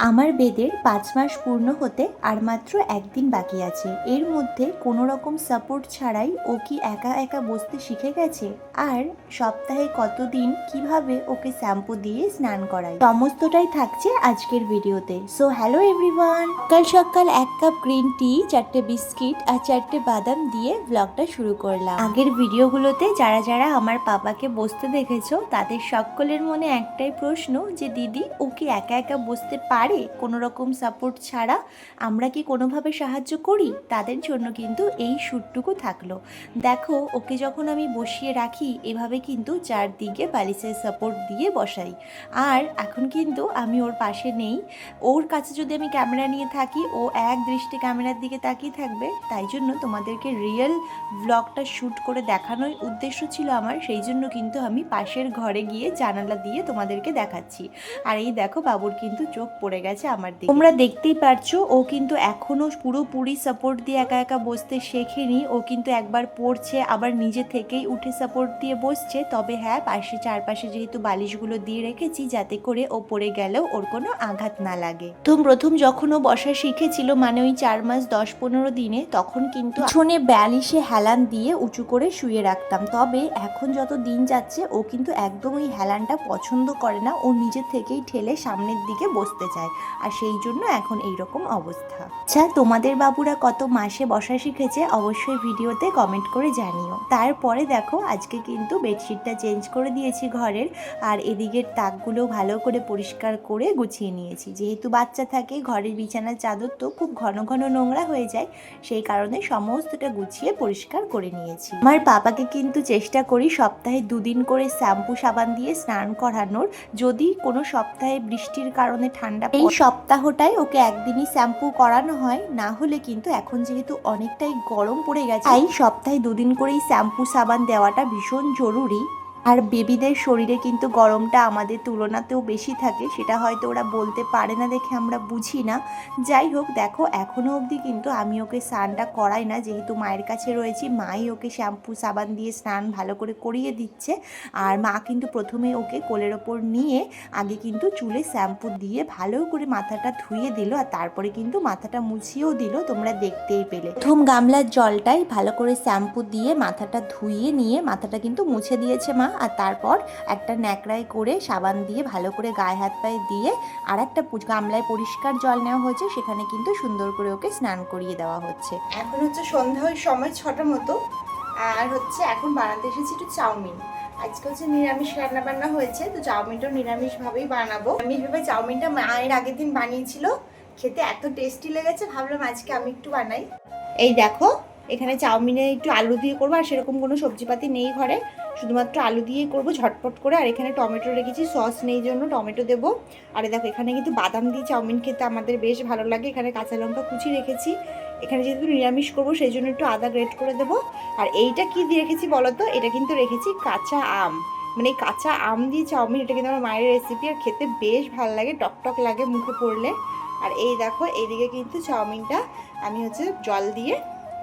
আমার বেদের 5 মাস পূর্ণ হতে আর মাত্র একদিন বাকি আছে। এর মধ্যে কোনো রকম সাপোর্ট ছাড়াই ও কি একা একা বসতে শিখে গেছে। আর সপ্তাহে কতদিন কিভাবে ওকে শ্যাম্পু দিয়ে স্নান করাই, সমস্তটাই থাকছে আজকের ভিডিওতে। সো হ্যালো এভরিওয়ান, সকাল সকাল 1 কাপ গ্রিন টি, 4টে বিস্কিট আর 4টে বাদাম দিয়ে ব্লগটা শুরু করলাম। আগের ভিডিওগুলোতে যারা যারা আমার পাপাকে বসতে দেখেছো তাদের সকলের মনে একটাই প্রশ্ন যে দিদি ও কি একা একা বসতে পারে কোনো রকম সাপোর্ট ছাড়া, আমরা কি কোনোভাবে সাহায্য করি? তাদের জন্য কিন্তু এই শ্যুটটুকু থাকলো। দেখো ওকে যখন আমি বসিয়ে রাখি এভাবে কিন্তু চারদিকে বালিশের সাপোর্ট দিয়ে বসাই। আর এখন কিন্তু আমি ওর পাশে নেই, ওর কাছে যদি আমি ক্যামেরা নিয়ে থাকি ও এক দৃষ্টি ক্যামেরার দিকে তাকিয়ে থাকবে। তাই জন্য তোমাদেরকে রিয়েল ব্লগটা শ্যুট করে দেখানোই উদ্দেশ্য ছিল আমার। সেই জন্য কিন্তু আমি পাশের ঘরে গিয়ে জানালা দিয়ে তোমাদেরকে দেখাচ্ছি। আর এই দেখো বাবুর কিন্তু চোখ পড়ে গেছে আমার দিকে। তোমরা দেখতেই পারছো ও কিন্তু এখনো পুরোপুরি সাপোর্ট দিয়ে একা একা বসতে শেখেনি। ও কিন্তু একবার পড়ছে আবার নিজে থেকেই উঠে সাপোর্ট দিয়ে বসছে। তবে হ্যাঁ, পাশে চারপাশে যেহেতু বালিশগুলো দিয়ে রেখেছি যাতে করে ও পড়ে গেলেও ওর কোনো আঘাত না লাগে। প্রথম যখন ও বসা শিখেছিল মানে ওই 4 মাস 10-15 দিনে, তখন কিন্তু পিছনে বালিশে হেলান দিয়ে উঁচু করে শুয়ে রাখতাম। তবে এখন যত দিন যাচ্ছে ও কিন্তু একদম ওই হেলানটা পছন্দ করে না, ও নিজে থেকেই ঠেলে সামনের দিকে বসতে চায়। আর সেই জন্য এখন এইরকম অবস্থা। আচ্ছা, তোমাদের বাবুরা কত মাসে বসা শিখেছে অবশ্যই ভিডিওতে কমেন্ট করে জানিও। তারপরে দেখো আজকে কিন্তু বেডশিটটা চেঞ্জ করে দিয়েছি ঘরের, আর এদিকের তাকগুলো ভালো করে পরিষ্কার করে গুছিয়ে নিয়েছি। যেহেতু বাচ্চা থাকে ঘরের বিছানার চাদর তো খুব ঘন ঘন নোংরা হয়ে যায়, সেই কারণে সমস্তটা গুছিয়ে পরিষ্কার করে নিয়েছি। আমার বাবাকে কিন্তু চেষ্টা করি সপ্তাহে 2 দিন করে শ্যাম্পু সাবান দিয়ে স্নান করানোর। যদি কোনো সপ্তাহে বৃষ্টির কারণে ঠান্ডা, এই সপ্তাহটাই ওকে একদিনই শ্যাম্পু করানো হয়। না হলে কিন্তু এখন যেহেতু অনেকটাই গরম পড়ে গেছে, তাই সপ্তাহে 2 দিন করেই শ্যাম্পু সাবান দেওয়াটা ভীষণ জরুরি। আর বেবিদের শরীরে কিন্তু গরমটা আমাদের তুলনাতেও বেশি থাকে, সেটা হয়তো ওরা বলতে পারে না দেখে আমরা বুঝি না। যাই হোক, দেখো এখনও অবধি কিন্তু আমি ওকে স্নানটা করাই না, যেহেতু মায়ের কাছে রয়েছি। মাই ওকে শ্যাম্পু সাবান দিয়ে স্নান ভালো করে করিয়ে দিচ্ছে। আর মা কিন্তু প্রথমে ওকে কোলের ওপর নিয়ে আগে কিন্তু চুলে শ্যাম্পু দিয়ে ভালো করে মাথাটা ধুয়ে দিল, আর তারপরে কিন্তু মাথাটা মুছিয়েও দিল, তোমরা দেখতেই পেলে। প্রথম গামলার জলটাই ভালো করে শ্যাম্পু দিয়ে মাথাটা ধুয়ে নিয়ে মাথাটা কিন্তু মুছে দিয়েছে মা। আর তারপর একটা ন্যাকড়ায় করে সাবান দিয়ে ভালো করে গায়ে হাত পায়ে দিয়ে আর একটা গামলায় পরিষ্কার জল নেওয়া হয়েছে, সেখানে কিন্তু সুন্দর করে ওকে স্নান করিয়ে দেওয়া হচ্ছে। এখন হচ্ছে সন্ধ্যার সময় 6টা মতো, আর হচ্ছে এখন বানাতে এসেছি একটু চাউমিন। আজকে হচ্ছে নিরামিষ রান্না বান্না হয়েছে, তো চাউমিনটাও নিরামিষভাবেই বানাবো। নিরামিষভাবে চাউমিনটা মায়ের আগের দিন বানিয়েছিল, খেতে এত টেস্টি লেগেছে, ভাবলাম আজকে আমি একটু বানাই। এই দেখো এখানে চাউমিনে একটু আলু দিয়ে করবো, আর সেরকম কোনো সবজিপাতি নেই ঘরে, শুধুমাত্র আলু দিয়ে করবো ঝটপট করে। আর এখানে টমেটো রেখেছি, সস নেই জন্য টমেটো দেবো। আর দেখো এখানে কিন্তু বাদাম দিয়ে চাউমিন খেতে আমাদের বেশ ভালো লাগে। এখানে কাঁচা লঙ্কা কুচি রেখেছি, এখানে যেহেতু নিরামিষ করবো সেই জন্য একটু আদা গ্রেট করে দেবো। আর এইটা কি দিয়ে রেখেছি বলো তো, এটা কিন্তু রেখেছি কাঁচা আম, মানে এই কাঁচা আম দিয়ে চাউমিন। এটা কিন্তু আমার মায়ের রেসিপি, আর খেতে বেশ ভালো লাগে, টকটক লাগে মুখে পড়লে। আর এই দেখো এইদিকে কিন্তু চাউমিনটা আমি হচ্ছে জল দিয়ে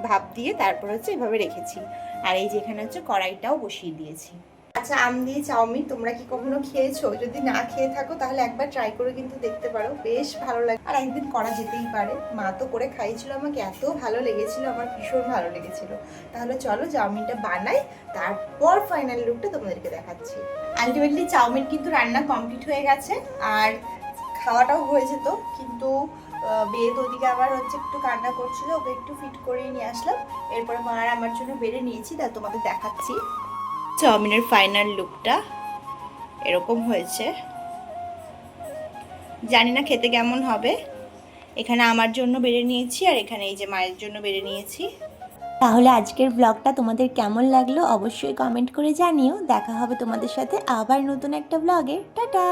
ভাপ দিয়ে তারপর হচ্ছে এভাবে রেখেছি। আর এই যে এখানে হচ্ছে কড়াইটাও বসিয়ে দিয়েছি। আচ্ছা, আম দিয়ে চাউমিন তোমরা কি কখনো খেয়েছো? যদি না খেয়ে থাকো তাহলে একবার ট্রাই করে কিন্তু দেখতে পারো, বেশ ভালো লাগে। আর একদিন করা যেতেই পারে, মা তো করে খাইয়েছিল আমাকে, এত ভালো লেগেছিল, আমার ভীষণ ভালো লেগেছিল। তাহলে চলো চাউমিনটা বানাই, তারপর ফাইনাল লুকটা তোমাদেরকে দেখাচ্ছি। আলটিমেটলি চাউমিন কিন্তু রান্না কমপ্লিট হয়ে গেছে, আর খাওয়াটাও হয়েছে। তো কিন্তু বেদ ওদিকে আবার হচ্ছে একটু কান্না করছিল, ওকে একটু ফিট করিয়ে নিয়ে আসলাম। এরপরে মা আর আমার জন্য বেড়ে নিয়েছি, তা তোমাদের দেখাচ্ছি। চাউমিনের ফাইনাল লুকটা এরকম হয়েছে, জানি না খেতে কেমন হবে। এখানে আমার জন্য বেড়ে নিয়েছি, আর এখানে এই যে মায়ের জন্য বেড়ে নিয়েছি। তাহলে আজকের ব্লগটা তোমাদের কেমন লাগলো অবশ্যই কমেন্ট করে জানিও। দেখা হবে তোমাদের সাথে আবার নতুন একটা ব্লগে। টাটা।